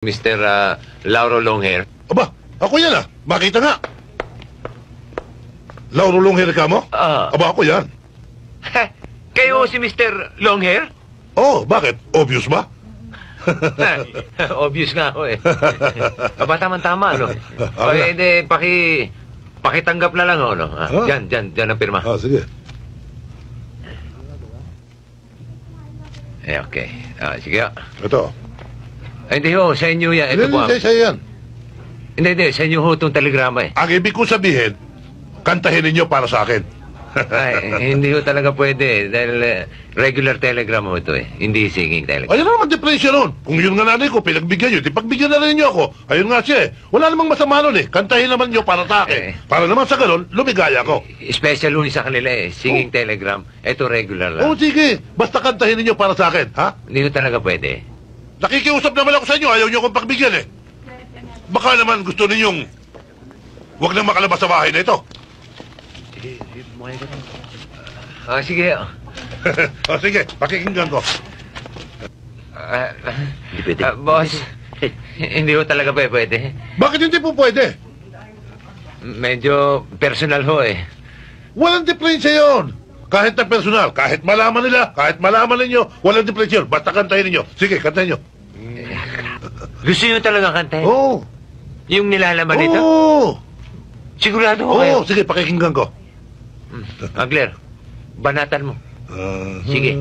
Mr. Lauro Longhair. Aba, ako yan ah. Makita nga. Lauro Longhair ka mo? Aba, ako yan. Kayo si Mr. Longhair? Oh, bakit? Obvious ba? Obvious nga ako eh. Aba, tama-tama, no? O, hindi, pakitanggap na lang, no? Diyan ang pirma. Sige. Okay. Sige. Ito. Hindi ho, sa inyo yan. Ito po. Hindi, sa'yo yan. Hindi, sa inyo ho itong telegrama eh. Ang ibig ko sabihin, kantahin ninyo para sa akin. Ay, hindi ho talaga pwede. Dahil regular telegram ho ito eh. Hindi singing telegram. Ayun naman diferensya nun. Kung yun nga nanay ko, pinagbigyan nyo, di pagbigyan na rin nyo ako. Ayun nga siya eh. Wala namang masama nun eh. Kantahin naman nyo para sa akin. Para naman sa ganun, lumigaya ko. Special ho sa kanila eh. Singing telegram. Ito regular lang. Oh, sige. Basta kantahin ninyo para sa akin, ha? Hindi ho talaga pwede. Nakikiusap naman ako sa inyo. Ayaw nyo akong pagbigyan eh. Baka naman gusto ninyong huwag nang makalabas sa bahay na ito. Sige. Sige, pakikinggan ko. Hindi pwede. Boss, hindi ho talaga pwede. Bakit hindi po pwede? Medyo personal ho eh. Walang diferensya yun. Kahit na personal, kahit malaman nila, kahit malaman ninyo, walang diferensya yun. Basta kantahin ninyo. Sige, kantahin nyo. Gusto nyo talaga kantahin? Oo. Yung nilalaman nito? Oo. Sigurado ho kayo? Oo, sige, pakikinggan ko. Agler, banatan mo. Sige,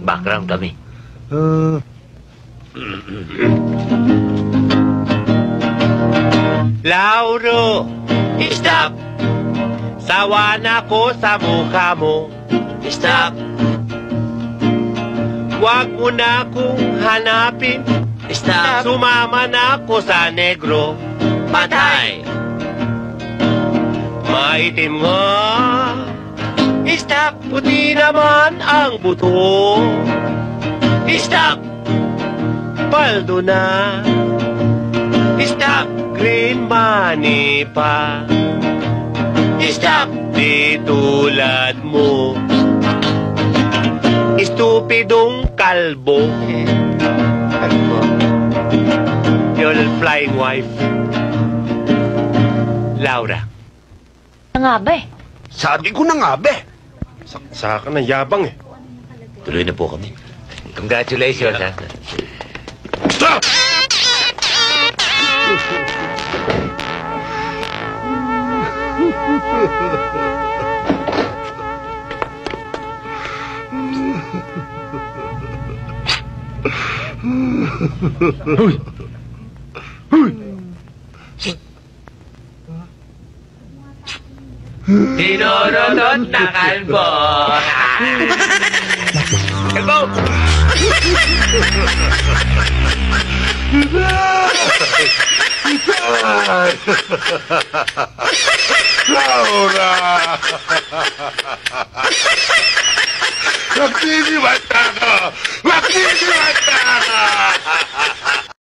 background kami. Lauro, stop! Sawa na ko sa mukha mo. Stop! Huwag mo na akong hanapin. Stop! Sumama na ako sa negro. Patay! Maitim nga. Stop! Puti naman ang buto. Stop! Paldo na. Stop! Green money pa. Stop! Di tulad mo. Estupidong kalbo. Your flying wife. Laura. Nga ba eh? Sabi ko na nga, be. Saksa ka ng yabang eh. Tuloy na po kami. Congratulations, ha? Stop! Huy! Huy! Tinurunod na kalbo! Kalbo! Laura! Magtitiwanta ka! Magtitiwanta ka!